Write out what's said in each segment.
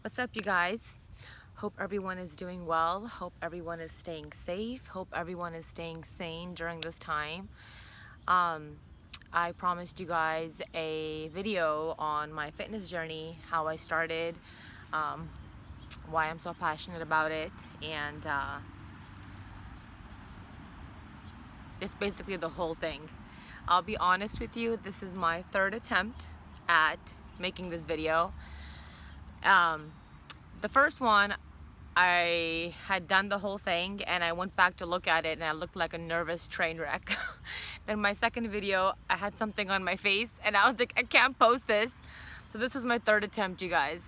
What's up, you guys? Hope everyone is doing well. Hope everyone is staying safe. Hope everyone is staying sane during this time. Um, I promised you guys a video on my fitness journey, how I started, um, why I'm so passionate about it, and just basically the whole thing. I'll be honest with you, this is my third attempt at making this video. The first one, I had done the whole thing and I went back to look at it and I looked like a nervous train wreck. Then my second video, I had something on my face and I was like, I can't post this. So this is my third attempt, you guys.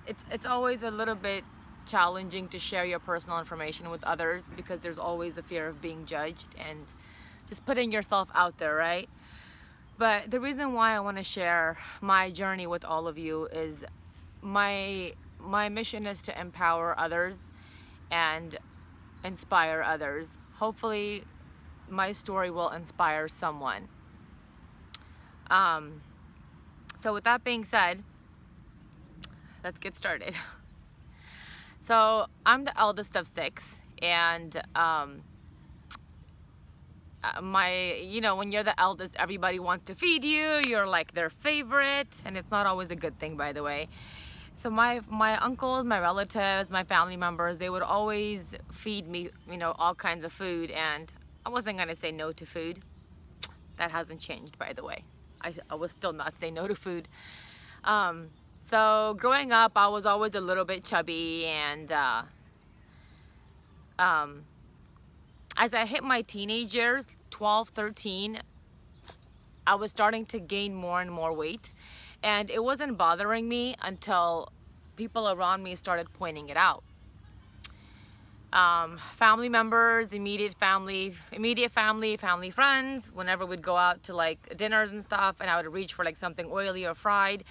It's always a little bit challenging to share your personal information with others because there's always a fear of being judged and just putting yourself out there, right? But the reason why I want to share my journey with all of you is my mission is to empower others and inspire others. Hopefully my story will inspire someone. So with that being said, let's get started. So I'm the eldest of 6, and when you're the eldest, everybody wants to feed you. You're like their favorite, and it's not always a good thing, by the way. So my uncles, my relatives, my family members, they would always feed me, all kinds of food, and I wasn't gonna say no to food. That hasn't changed, by the way. I will still not say no to food. So growing up, I was always a little bit chubby, and as I hit my teenage years, 12, 13, I was starting to gain more and more weight, and it wasn't bothering me until people around me started pointing it out. Family members, immediate family, friends, whenever we'd go out to like dinners and stuff, and I would reach for like something oily or fried,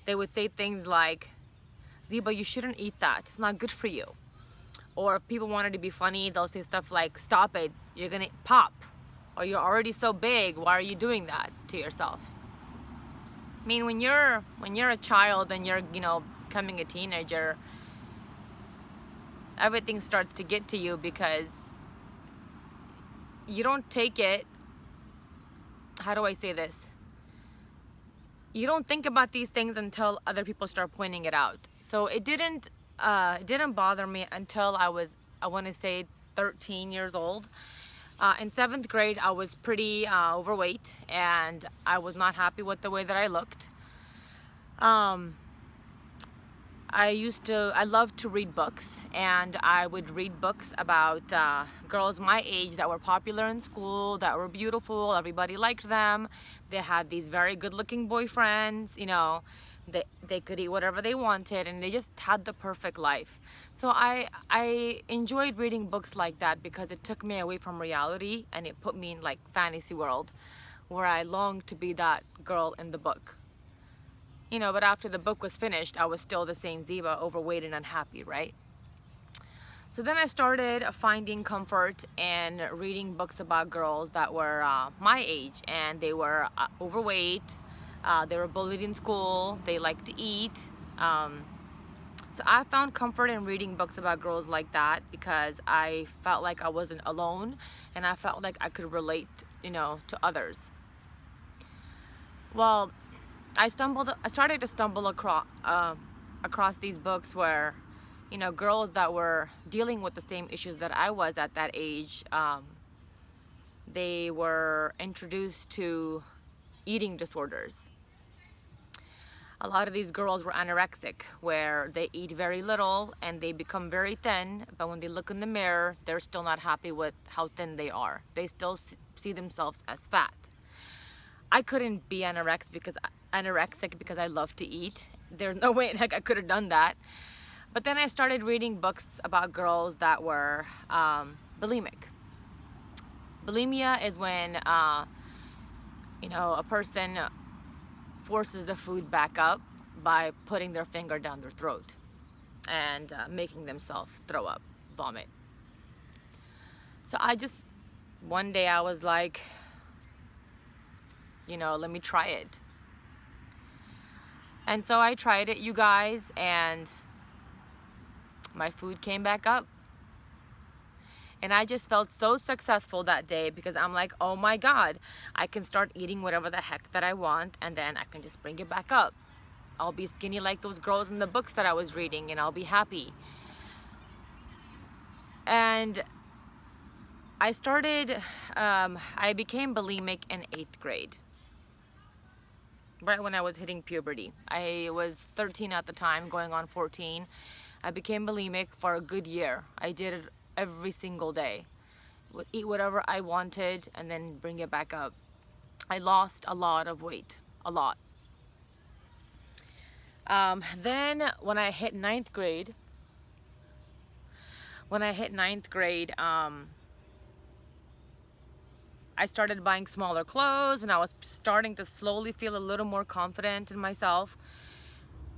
they would say things like, Ziba, you shouldn't eat that. It's not good for you. Or if people wanted to be funny, they'll say stuff like, stop it, you're gonna pop. Or you're already so big, why are you doing that to yourself? I mean, when you're a child and you're, becoming a teenager, everything starts to get to you because you don't take it, how do I say this? You don't think about these things until other people start pointing it out. So it didn't bother me until I want to say 13 years old. In 7th grade, I was pretty overweight, and I was not happy with the way that I looked. I loved to read books, and I would read books about girls my age that were popular in school, that were beautiful, everybody liked them. They had these very good-looking boyfriends, they could eat whatever they wanted, and they just had the perfect life. So I enjoyed reading books like that because it took me away from reality, and it put me in like fantasy world where I longed to be that girl in the book. But after the book was finished, I was still the same Ziba, overweight and unhappy, right? So then I started finding comfort in reading books about girls that were my age, and they were overweight, they were bullied in school, they liked to eat. So I found comfort in reading books about girls like that because I felt like I wasn't alone, and I felt like I could relate, to others. Well, I started to stumble across these books where, girls that were dealing with the same issues that I was at that age. They were introduced to eating disorders. A lot of these girls were anorexic, where they eat very little and they become very thin, but when they look in the mirror, they're still not happy with how thin they are. They still see themselves as fat. I couldn't be anorexic because I love to eat. There's no way in heck I could have done that. But then I started reading books about girls that were bulimic. Bulimia is when a person forces the food back up by putting their finger down their throat and making themselves throw up, vomit. So one day I was like, let me try it. And so I tried it, you guys, and my food came back up. And I just felt so successful that day because I'm like, oh my God, I can start eating whatever the heck that I want, and then I can just bring it back up. I'll be skinny like those girls in the books that I was reading, and I'll be happy. And I became bulimic in 8th grade, right when I was hitting puberty. I was 13 at the time, going on 14. I became bulimic for a good year. I did it every single day. Would eat whatever I wanted and then bring it back up. I lost a lot of weight, a lot. Then when I hit ninth grade, I started buying smaller clothes, and I was starting to slowly feel a little more confident in myself.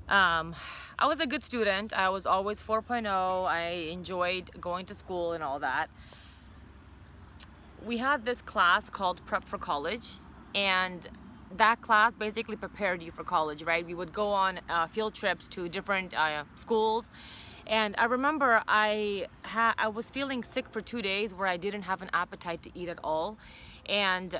I was a good student. I was always 4.0. I enjoyed going to school and all that. We had this class called Prep for College, and that class basically prepared you for college, right? We would go on field trips to different schools. And I remember I was feeling sick for 2 days where I didn't have an appetite to eat at all. And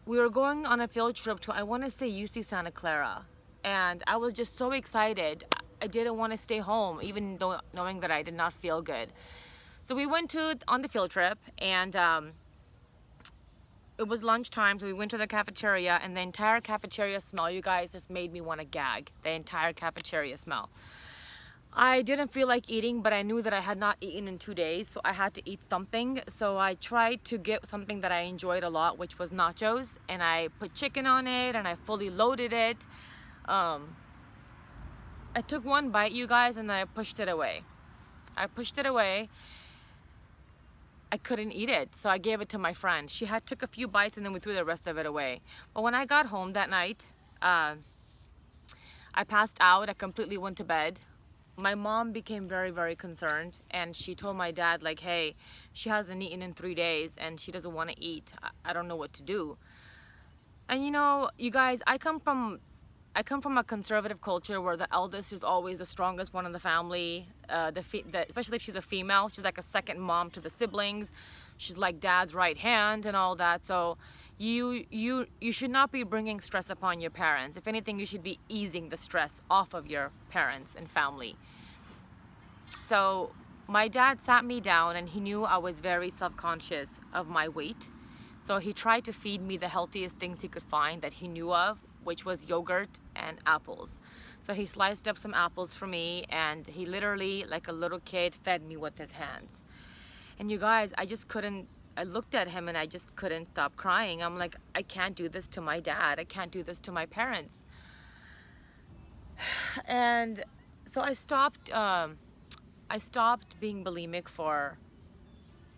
we were going on a field trip to, I want to say, UC Santa Clara. And I was just so excited. I didn't want to stay home, even though knowing that I did not feel good. So we went on the field trip, and it was lunchtime, so we went to the cafeteria, and the entire cafeteria smell, you guys, just made me want to gag. The entire cafeteria smell. I didn't feel like eating, but I knew that I had not eaten in 2 days, so I had to eat something. So I tried to get something that I enjoyed a lot, which was nachos, and I put chicken on it, and I fully loaded it. I took one bite, you guys, and then I pushed it away. I couldn't eat it, so I gave it to my friend. She took a few bites, and then we threw the rest of it away. But when I got home that night, I passed out. I completely went to bed. My mom became very, very concerned, and she told my dad, like, hey, she hasn't eaten in 3 days, and she doesn't want to eat. I don't know what to do. And you know, you guys, I come from a conservative culture where the eldest is always the strongest one in the family. Especially if she's a female, she's like a second mom to the siblings. She's like dad's right hand and all that. So you should not be bringing stress upon your parents. If anything, you should be easing the stress off of your parents and family. So my dad sat me down, and he knew I was very self-conscious of my weight. So he tried to feed me the healthiest things he could find that he knew of, which was yogurt and apples. So he sliced up some apples for me, and he literally, like a little kid, fed me with his hands. And you guys, I looked at him and I just couldn't stop crying. I'm like, I can't do this to my dad. I can't do this to my parents. And so I stopped being bulimic for,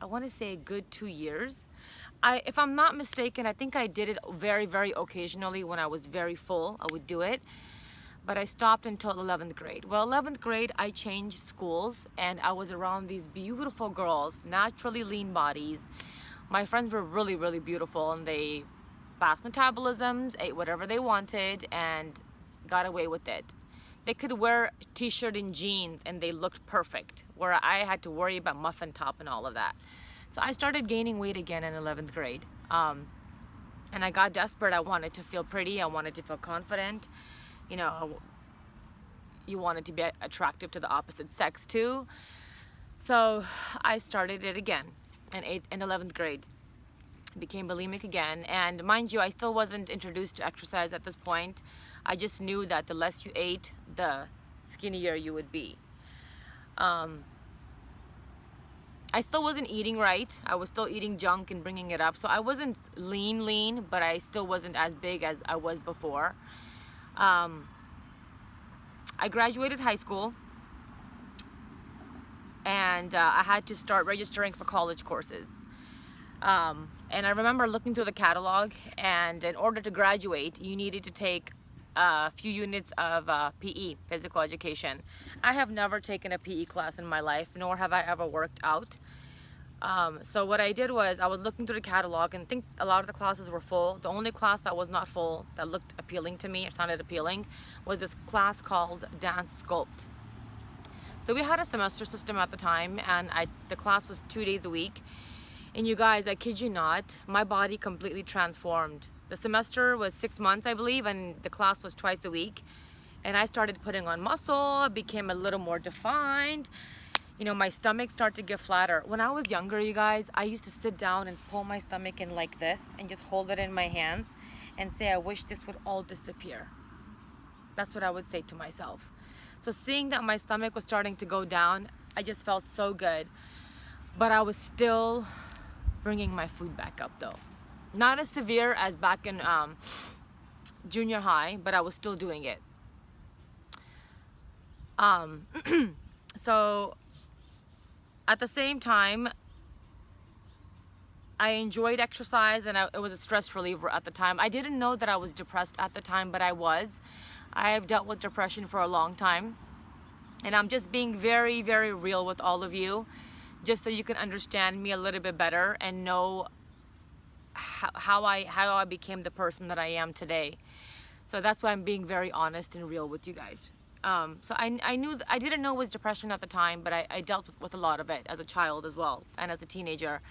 I want to say, a good 2 years. If I'm not mistaken, I think I did it very, very occasionally when I was very full. I would do it. But I stopped until 11th grade. Well, 11th grade, I changed schools, and I was around these beautiful girls, naturally lean bodies. My friends were really, really beautiful, and they fast metabolisms, ate whatever they wanted, and got away with it. They could wear a t-shirt and jeans, and they looked perfect, where I had to worry about muffin top and all of that. So I started gaining weight again in 11th grade. And I got desperate. I wanted to feel pretty. I wanted to feel confident. You know, you wanted to be attractive to the opposite sex too. So I started it again in 8th and 11th grade. Became bulimic again. And mind you, I still wasn't introduced to exercise at this point. I just knew that the less you ate, the skinnier you would be. I still wasn't eating right. I was still eating junk and bringing it up. So I wasn't lean, but I still wasn't as big as I was before. I graduated high school, and I had to start registering for college courses. And I remember looking through the catalog, and in order to graduate, you needed to take a few units of PE, physical education. I have never taken a PE class in my life, nor have I ever worked out. So what I did was I was looking through the catalog and think a lot of the classes were full. The only class that was not full, that looked appealing to me, it sounded appealing, was this class called Dance Sculpt. So we had a semester system at the time, and the class was 2 days a week. And you guys, I kid you not, my body completely transformed. The semester was 6 months, I believe, and the class was twice a week. And I started putting on muscle, became a little more defined. You know, my stomach started to get flatter. When I was younger, you guys, I used to sit down and pull my stomach in like this and just hold it in my hands and say, I wish this would all disappear. That's what I would say to myself. So seeing that my stomach was starting to go down, I just felt so good. But I was still bringing my food back up though. Not as severe as back in junior high, but I was still doing it. So at the same time, I enjoyed exercise, and it was a stress reliever at the time. I didn't know that I was depressed at the time, but I was. I have dealt with depression for a long time, and I'm just being very, very real with all of you, just so you can understand me a little bit better and know how I became the person that I am today. So that's why I'm being very honest and real with you guys. So I didn't know it was depression at the time, but I dealt with a lot of it as a child as well and as a teenager.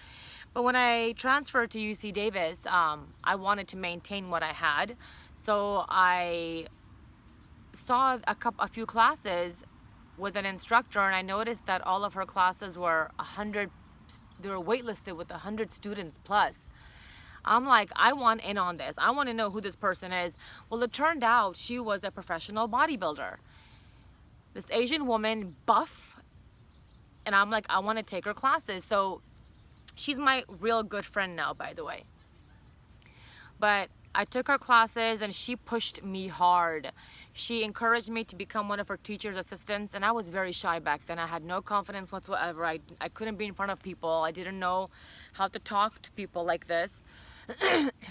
But when I transferred to UC Davis, I wanted to maintain what I had. So I saw a few classes with an instructor, and I noticed that all of her classes were 100, they were waitlisted with 100 students plus. I'm like, I want in on this. I want to know who this person is. Well, it turned out she was a professional bodybuilder. This Asian woman, buff, and I'm like, I want to take her classes. So she's my real good friend now, by the way. But I took her classes and she pushed me hard. She encouraged me to become one of her teacher's assistants, and I was very shy back then. I had no confidence whatsoever. I couldn't be in front of people. I didn't know how to talk to people like this.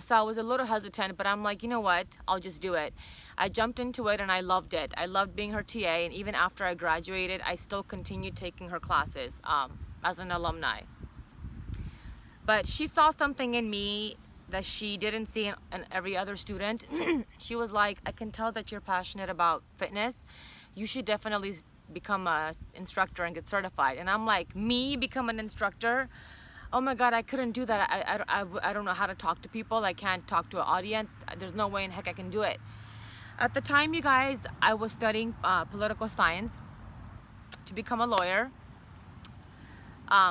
So I was a little hesitant, but I'm like, you know what? I'll just do it. I jumped into it and I loved it. I loved being her TA, and even after I graduated, I still continued taking her classes as an alumni. But she saw something in me that she didn't see in every other student. She was like, I can tell that you're passionate about fitness. You should definitely become an instructor and get certified. And I'm like, me become an instructor? Oh my God, I couldn't do that. I don't know how to talk to people. I can't talk to an audience. There's no way in heck I can do it. At the time, you guys, I was studying political science to become a lawyer.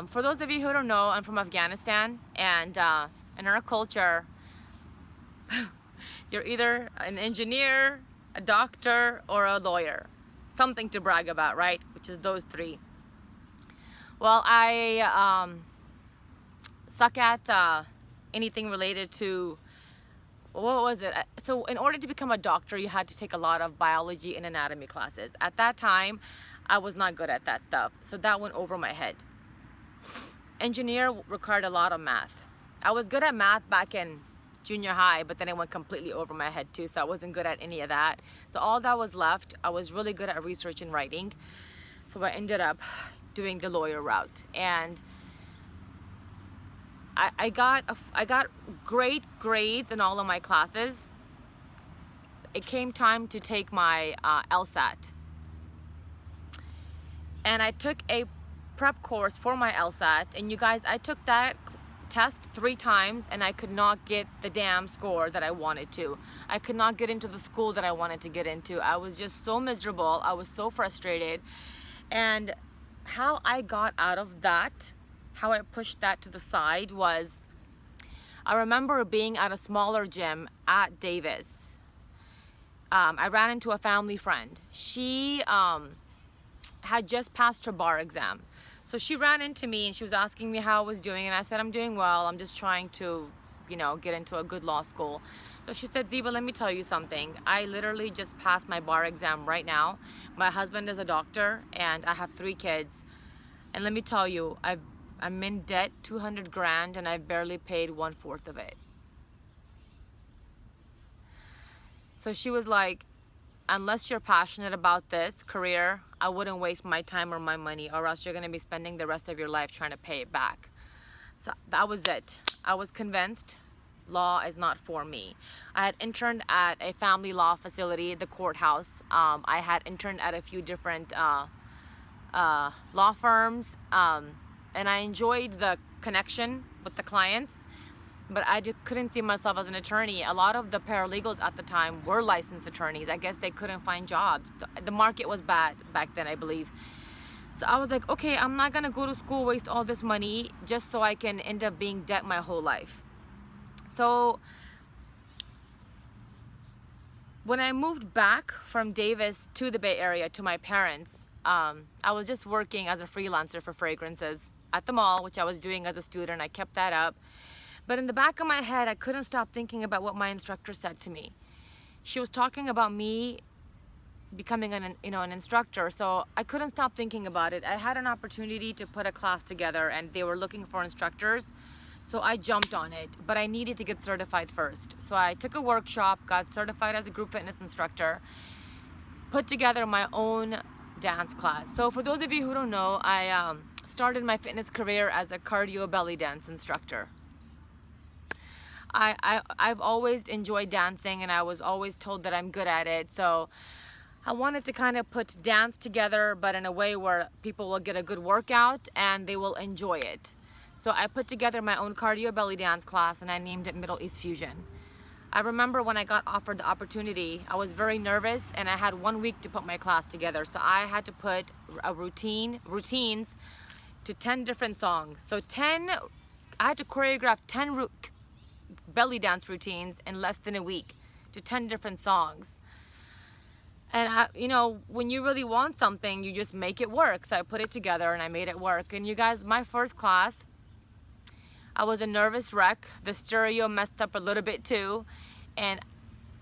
For those of you who don't know, I'm from Afghanistan, and in our culture, you're either an engineer, a doctor, or a lawyer. Something to brag about, right? Which is those three. Well, I suck at anything related to, what was it? So in order to become a doctor, you had to take a lot of biology and anatomy classes. At that time, I was not good at that stuff, so that went over my head. Engineer required a lot of math. I was good at math back in junior high, but then it went completely over my head too, so I wasn't good at any of that. So all that was left, I was really good at research and writing, so I ended up doing the lawyer route. And I got great grades in all of my classes. It came time to take my LSAT, and I took a prep course for my LSAT, and you guys, I took that test 3 times and I could not get the damn score that I wanted to. I could not get into the school that I wanted to get into. I was just so miserable. I was so frustrated. And how I got out of that, how I pushed that to the side, was I remember being at a smaller gym at Davis. I ran into a family friend. She had just passed her bar exam. So she ran into me and she was asking me how I was doing, and I said, I'm doing well. I'm just trying to, get into a good law school. So she said, Ziba, let me tell you something. I literally just passed my bar exam right now. My husband is a doctor and I have 3 kids. And let me tell you, I'm in debt 200 grand and I've barely paid 1/4 of it. So she was like, unless you're passionate about this career, I wouldn't waste my time or my money, or else you're going to be spending the rest of your life trying to pay it back. So that was it. I was convinced law is not for me. I had interned at a family law facility, the courthouse. I had interned at a few different law firms, and I enjoyed the connection with the clients, but I just couldn't see myself as an attorney. A lot of the paralegals at the time were licensed attorneys. I guess they couldn't find jobs. The market was bad back then, I believe. So I was like, okay, I'm not gonna go to school, waste all this money just so I can end up being debt my whole life. So when I moved back from Davis to the Bay Area to my parents, I was just working as a freelancer for fragrances at the mall, which I was doing as a student. I kept that up. But in the back of my head, I couldn't stop thinking about what my instructor said to me. She was talking about me becoming an instructor, so I couldn't stop thinking about it. I had an opportunity to put a class together and they were looking for instructors, so I jumped on it, but I needed to get certified first. So I took a workshop, got certified as a group fitness instructor, put together my own dance class. So for those of you who don't know, I started my fitness career as a cardio belly dance instructor. I've always enjoyed dancing, and I was always told that I'm good at it, so I wanted to kind of put dance together, but in a way where people will get a good workout and they will enjoy it. So I put together my own cardio belly dance class and I named it Middle East Fusion. I remember when I got offered the opportunity, I was very nervous and I had 1 week to put my class together. So I had to put a routines to 10 different songs. So I had to choreograph 10 belly dance routines in less than a week to 10 different songs. And when you really want something, you just make it work. So I put it together and I made it work. And you guys, my first class, I was a nervous wreck. The stereo messed up a little bit too. And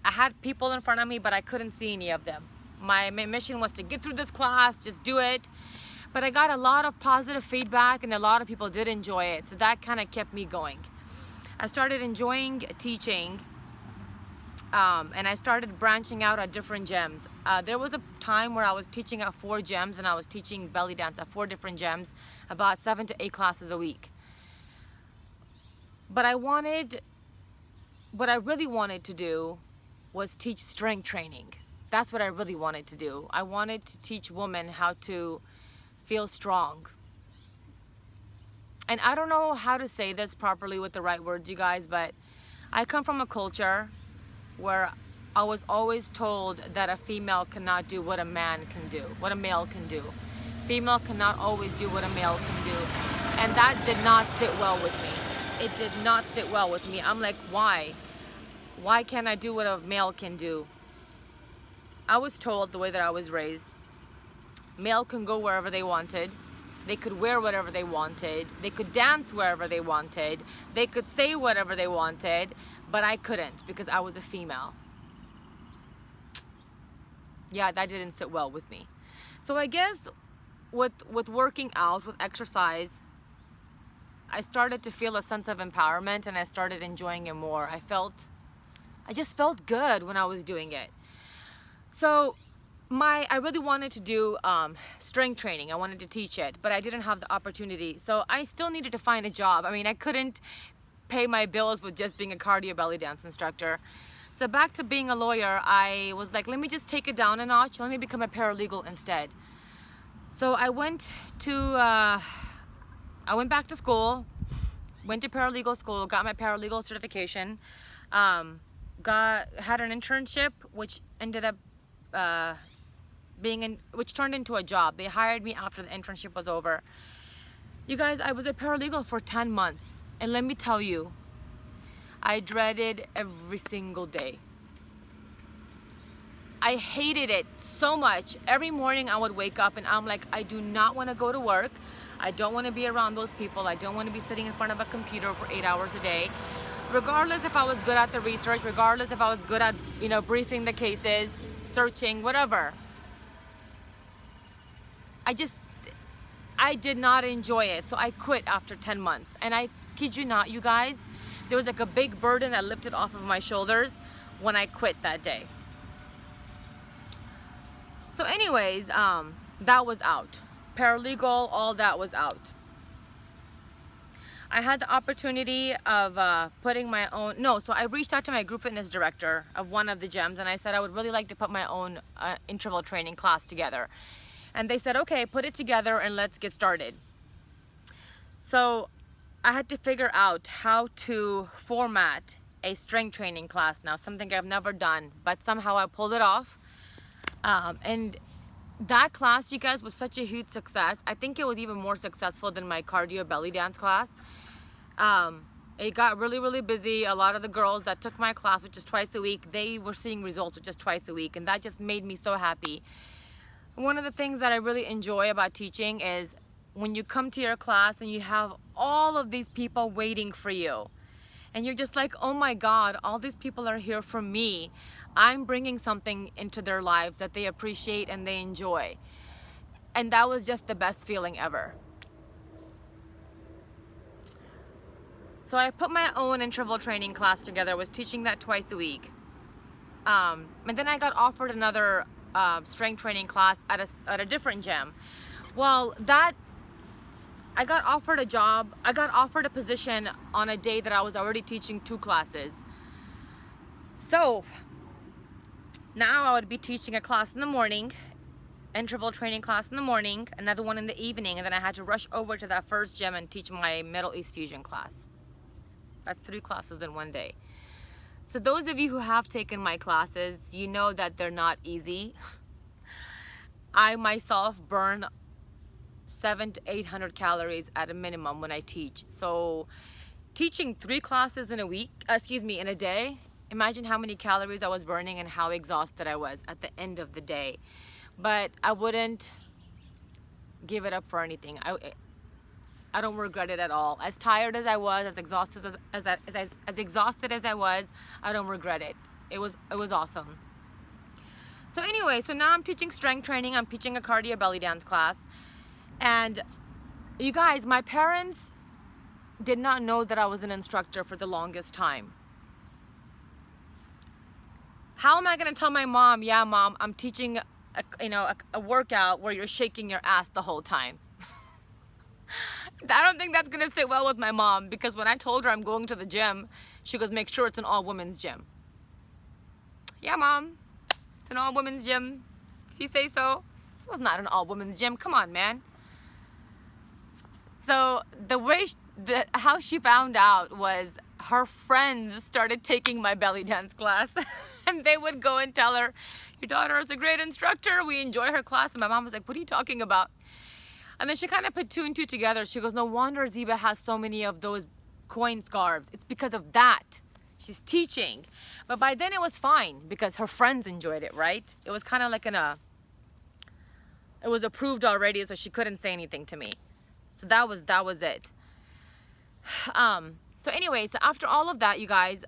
I had people in front of me, but I couldn't see any of them. My mission was to get through this class, just do it. But I got a lot of positive feedback and a lot of people did enjoy it. So that kind of kept me going. I started enjoying teaching. And I started branching out at different gyms. There was a time where I was teaching at 4 gyms and I was teaching belly dance at 4 different gyms, about 7 to 8 classes a week. But what I really wanted to do was teach strength training. That's what I really wanted to do. I wanted to teach women how to feel strong. And I don't know how to say this properly with the right words, you guys, but I come from a culture where I was always told that a female cannot do what a man can do, what a male can do. Female cannot always do what a male can do. And that did not sit well with me. It did not sit well with me. I'm like, why? Why can't I do what a male can do? I was told the way that I was raised, male can go wherever they wanted. They could wear whatever they wanted. They could dance wherever they wanted. They could say whatever they wanted, but I couldn't because I was a female. Yeah, that didn't sit well with me. So I guess with working out, with exercise, I started to feel a sense of empowerment and I started enjoying it more. I just felt good when I was doing it. So I really wanted to do strength training. I wanted to teach it, but I didn't have the opportunity. So I still needed to find a job. I mean, I couldn't pay my bills with just being a cardio belly dance instructor. So back to being a lawyer, I was like, let me just take it down a notch. Let me become a paralegal instead. So I went back to school, went to paralegal school, got my paralegal certification, had an internship, which ended up which turned into a job. They hired me after the internship was over. You guys, I was a paralegal for 10 months. And let me tell you, I dreaded every single day. I hated it so much. Every morning I would wake up and I'm like, I do not want to go to work. I don't want to be around those people. I don't want to be sitting in front of a computer for 8 hours a day. Regardless if I was good at the research, regardless if I was good at, briefing the cases, searching, whatever. I did not enjoy it. So I quit after 10 months. And I kid you not, you guys, there was like a big burden that lifted off of my shoulders when I quit that day. So anyways, that was out. Paralegal, all that was out. I had the opportunity of putting my own, no, so I reached out to my group fitness director of one of the gyms, and I said I would really like to put my own interval training class together. And they said, okay, put it together and let's get started. So I had to figure out how to format a strength training class now, something I've never done, but somehow I pulled it off. And that class, you guys, was such a huge success. I think it was even more successful than my cardio belly dance class. It got really, really busy. A lot of the girls that took my class, which is twice a week, they were seeing results with just twice a week, and that just made me so happy. One of the things that I really enjoy about teaching is when you come to your class and you have all of these people waiting for you, and you're just like, oh my God, all these people are here for me. I'm bringing something into their lives that they appreciate and they enjoy. And that was just the best feeling ever. So I put my own interval training class together, was teaching that twice a week. And then I got offered another strength training class at a different gym. Well, I got offered a job, I got offered a position on a day that I was already teaching 2 classes. So now I would be teaching a class in the morning, interval training class in the morning, another one in the evening, and then I had to rush over to that first gym and teach my Middle East fusion class. That's 3 classes in one day. So those of you who have taken my classes, you know that they're not easy. I myself burn 700 to 800 calories at a minimum when I teach. So teaching 3 classes in a day, imagine how many calories I was burning and how exhausted I was at the end of the day. But I wouldn't give it up for anything. I don't regret it at all. As tired as I was, as exhausted as I was, I don't regret it. It was awesome. So anyway, so now I'm teaching strength training. I'm teaching a cardio belly dance class. And you guys, my parents did not know that I was an instructor for the longest time. How am I going to tell my mom, yeah, Mom, I'm teaching a workout where you're shaking your ass the whole time? I don't think that's going to sit well with my mom, because when I told her I'm going to the gym, she goes, make sure it's an all-women's gym. Yeah, Mom, it's an all-women's gym, if you say so. It was not an all-women's gym. Come on, man. So how she found out was her friends started taking my belly dance class, and they would go and tell her, your daughter is a great instructor, we enjoy her class. And my mom was like, what are you talking about? And then she kind of put 2 and 2 together. She goes, no wonder Ziba has so many of those coin scarves. It's because of that. She's teaching. But by then it was fine because her friends enjoyed it, right? It was kind of like it was approved already, so she couldn't say anything to me. So that was it. So anyway, so after all of that, you guys,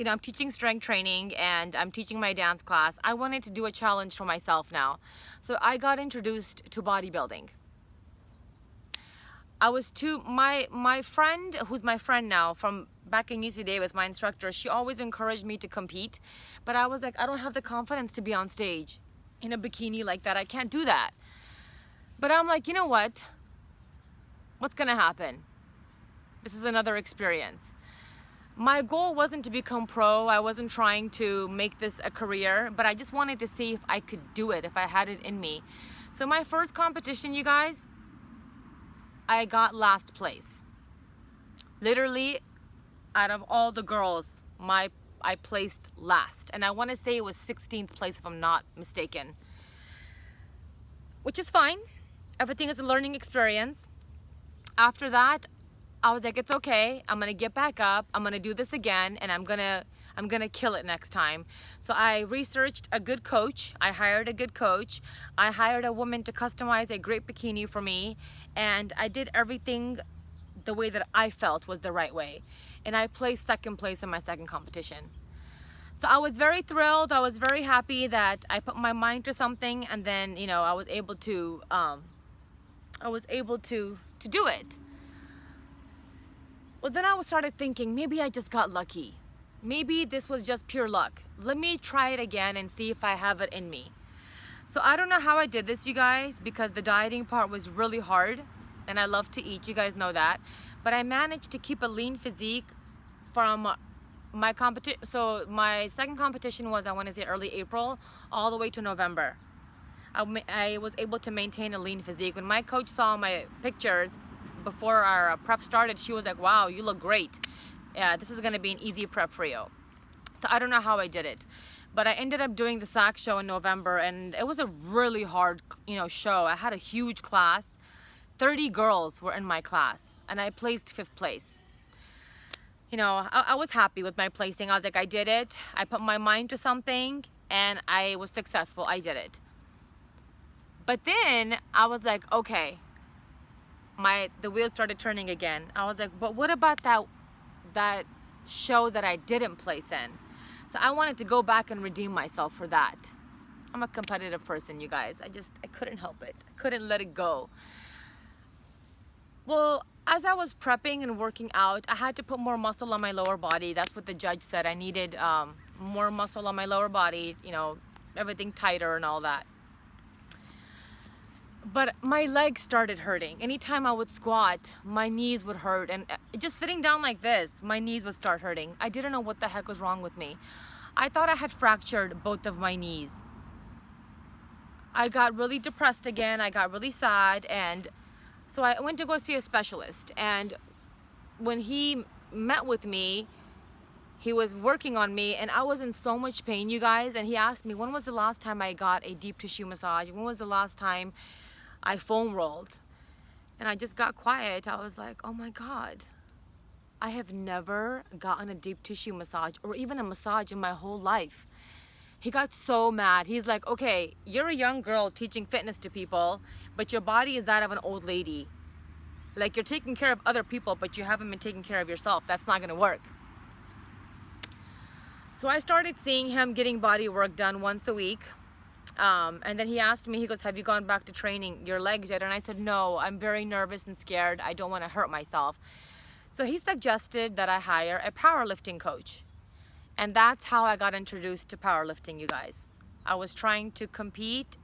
I'm teaching strength training and I'm teaching my dance class. I wanted to do a challenge for myself now. So I got introduced to bodybuilding. My friend, who's my friend now from back in UC Davis, my instructor, she always encouraged me to compete. But I was like, I don't have the confidence to be on stage in a bikini like that. I can't do that. But I'm like, you know what? What's gonna happen? This is another experience. My goal wasn't to become pro. I wasn't trying to make this a career, but I just wanted to see if I could do it, if I had it in me. So my first competition, you guys, I got last place. Literally, out of all the girls, I placed last. And I want to say it was 16th place if I'm not mistaken. Which is fine. Everything is a learning experience. After that, I was like, it's okay. I'm gonna get back up. I'm gonna do this again, and I'm gonna kill it next time. So I researched a good coach. I hired a good coach. I hired a woman to customize a great bikini for me, and I did everything the way that I felt was the right way. And I placed 2nd place in my second competition. So I was very thrilled. I was very happy that I put my mind to something, and then I was able to do it. Well, then I started thinking, maybe I just got lucky. Maybe this was just pure luck. Let me try it again and see if I have it in me. So I don't know how I did this, you guys, because the dieting part was really hard, and I love to eat, you guys know that. but I managed to keep a lean physique from my competition. So my second competition was, I want to say, early April all the way to November. I was able to maintain a lean physique. When my coach saw my pictures before our prep started, she was like, wow, you look great. Yeah, this is going to be an easy prep for you. So I don't know how I did it, but I ended up doing the SAC show in November, and it was a really hard, show. I had a huge class. 30 girls were in my class, and I placed 5th place. I was happy with my placing. I was like, I did it. I put my mind to something, and I was successful. I did it. But then I was like, okay, the wheels started turning again. I was like, but what about that show that I didn't place in? So I wanted to go back and redeem myself for that. I'm a competitive person, you guys. I couldn't help it. I couldn't let it go. Well, as I was prepping and working out, I had to put more muscle on my lower body. That's what the judge said. I needed more muscle on my lower body, everything tighter and all that. But my legs started hurting. Anytime I would squat, my knees would hurt. And just sitting down like this, my knees would start hurting. I didn't know what the heck was wrong with me. I thought I had fractured both of my knees. I got really depressed again. I got really sad. And so I went to go see a specialist. And when he met with me, he was working on me, and I was in so much pain, you guys. And he asked me, when was the last time I got a deep tissue massage? When was the last time I foam rolled? And I just got quiet. I was like, oh my God, I have never gotten a deep tissue massage or even a massage in my whole life. He got so mad. He's like, okay, you're a young girl teaching fitness to people, but your body is that of an old lady. Like, you're taking care of other people, but you haven't been taking care of yourself. That's not gonna work. So I started seeing him getting body work done once a week. And then he asked me, he goes, have you gone back to training your legs yet? And I said, no, I'm very nervous and scared. I don't want to hurt myself. So he suggested that I hire a powerlifting coach. And that's how I got introduced to powerlifting, you guys. I was trying to compete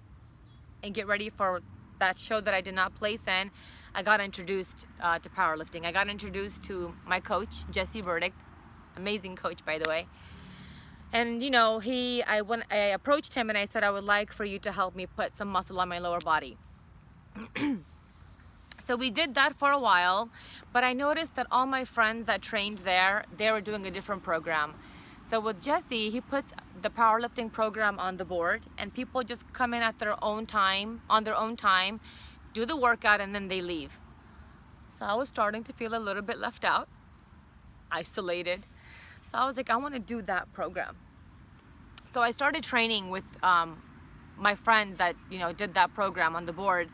and get ready for that show that I did not place in. I got introduced to powerlifting. I got introduced to my coach, Jesse Burdick. Amazing coach, by the way. And I approached him and I said, I would like for you to help me put some muscle on my lower body. So we did that for a while, but I noticed that all my friends that trained there, they were doing a different program. So with Jesse, he puts the powerlifting program on the board, and people just come in at their own time, do the workout, and then they leave. So I was starting to feel a little bit left out, isolated. So I was like, I want to do that program. So I started training with my friends that did that program on the board,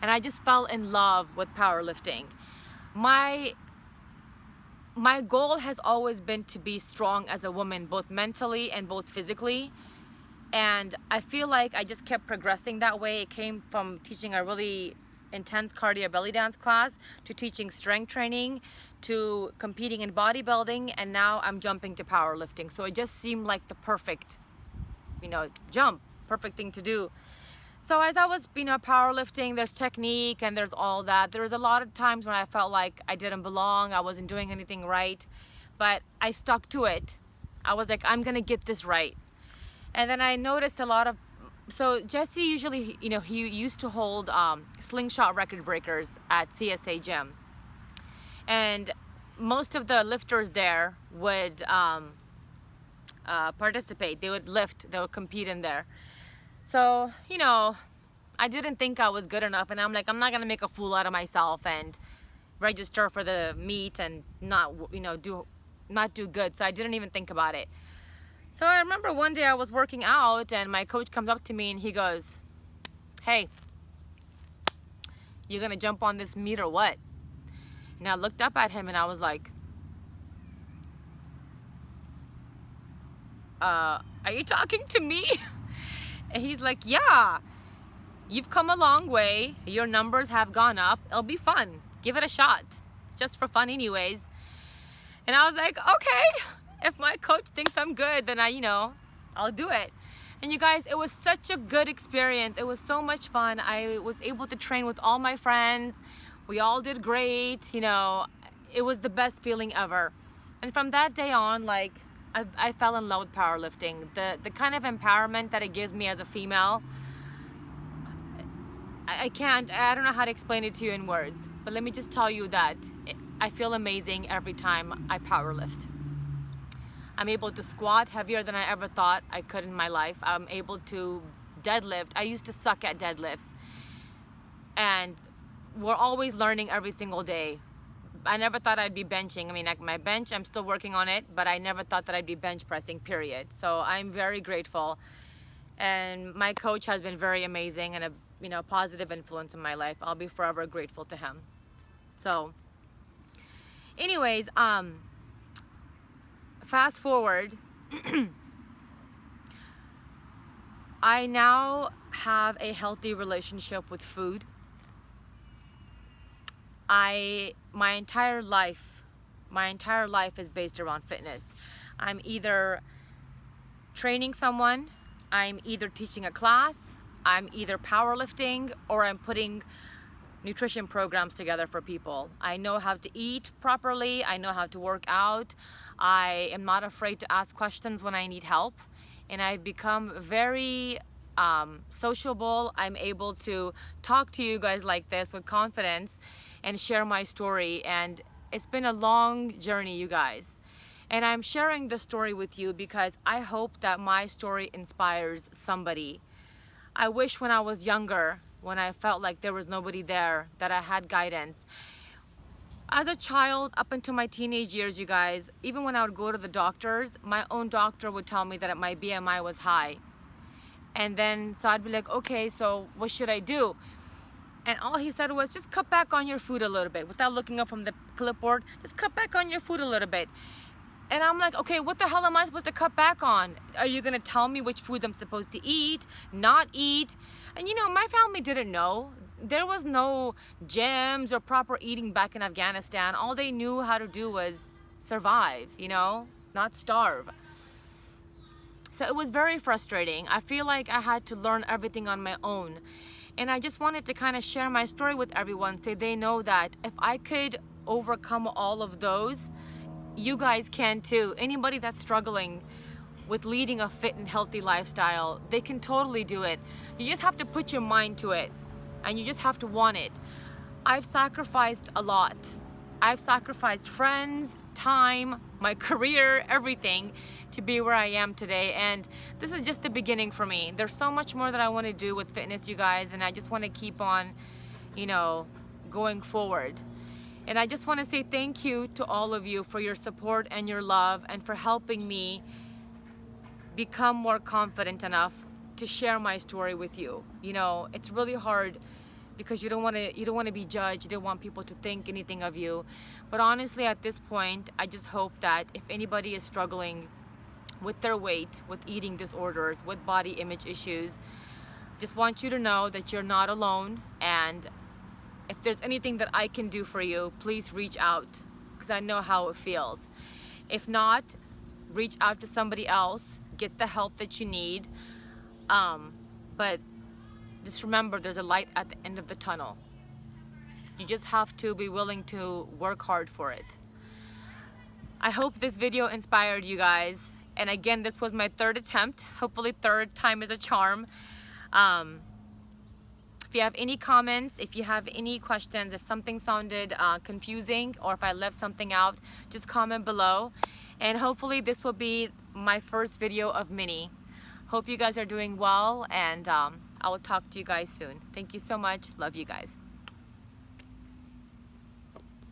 and I just fell in love with powerlifting. My goal has always been to be strong as a woman, both mentally and both physically. And I feel like I just kept progressing that way. It came from teaching a really intense cardio belly dance class to teaching strength training to competing in bodybuilding, and now I'm jumping to powerlifting. So it just seemed like the perfect perfect thing to do. So as I was powerlifting, there's technique and there's all that. There was a lot of times when I felt like I didn't belong, I wasn't doing anything right, but I stuck to it. I was like, I'm gonna get this right. And then I noticed so Jesse usually, he used to hold slingshot record breakers at CSA Gym. And most of the lifters there would participate. They would lift, they would compete in there. So, I didn't think I was good enough. And I'm like, I'm not going to make a fool out of myself and register for the meet and not do good. So I didn't even think about it. So I remember one day I was working out and my coach comes up to me and he goes, hey, you gonna jump on this meet or what? And I looked up at him and I was like, are you talking to me? And he's like, yeah, you've come a long way. Your numbers have gone up. It'll be fun. Give it a shot. It's just for fun anyways. And I was like, okay, if my coach thinks I'm good, then I'll do it. And you guys, it was such a good experience. It was so much fun. I was able to train with all my friends. We all did great. It it was the best feeling ever. And from that day on, like, I fell in love with powerlifting. The kind of empowerment that it gives me as a female, I don't know how to explain it to you in words, but let me just tell you that I feel amazing every time I powerlift. I'm able to squat heavier than I ever thought I could in my life. I'm able to deadlift. I used to suck at deadlifts, and we're always learning every single day. I never thought I'd be benching. I mean, like my bench, I'm still working on it, but I never thought that I'd be bench pressing, period. So I'm very grateful. And my coach has been very amazing and a positive influence in my life. I'll be forever grateful to him. So anyways, fast forward, I now have a healthy relationship with food. My entire life is based around fitness. I'm either training someone, I'm either teaching a class, I'm either powerlifting, or I'm putting nutrition programs together for people. I know how to eat properly, I know how to work out, I am not afraid to ask questions when I need help, and I've become very sociable. I'm able to talk to you guys like this with confidence and share my story, and it's been a long journey, you guys. And I'm sharing this story with you because I hope that my story inspires somebody. I wish when I was younger, when I felt like there was nobody there, that I had guidance. As a child, up until my teenage years, you guys, even when I would go to the doctors, my own doctor would tell me that my BMI was high. And then, so I'd be like, okay, so what should I do? And all he said was, just cut back on your food a little bit. Without looking up from the clipboard, just cut back on your food a little bit. And I'm like, okay, what the hell am I supposed to cut back on? Are you gonna tell me which food I'm supposed to eat, not eat? And my family didn't know. There was no gyms or proper eating back in Afghanistan. All they knew how to do was survive, not starve. So it was very frustrating. I feel like I had to learn everything on my own. And I just wanted to kind of share my story with everyone so they know that if I could overcome all of those, you guys can too. Anybody that's struggling with leading a fit and healthy lifestyle, they can totally do it. You just have to put your mind to it, and you just have to want it. I've sacrificed a lot. I've sacrificed friends, time, my career, everything to be where I am today, and this is just the beginning for me. There's so much more that I want to do with fitness, you guys, and I just want to keep on, going forward. And I just want to say thank you to all of you for your support and your love, and for helping me become more confident enough to share my story with you. It's really hard because you don't want to be judged. You don't want people to think anything of you. But honestly, at this point, I just hope that if anybody is struggling with their weight, with eating disorders, with body image issues, just want you to know that you're not alone, and if there's anything that I can do for you, please reach out, because I know how it feels. If not, reach out to somebody else, get the help that you need, but just remember, there's a light at the end of the tunnel. You just have to be willing to work hard for it. I hope this video inspired you guys, and again, this was my third attempt. Hopefully third time is a charm. If you have any comments, if you have any questions, if something sounded confusing, or if I left something out, just comment below. And hopefully this will be my first video of many. Hope you guys are doing well, and I will talk to you guys soon. Thank you so much. Love you guys.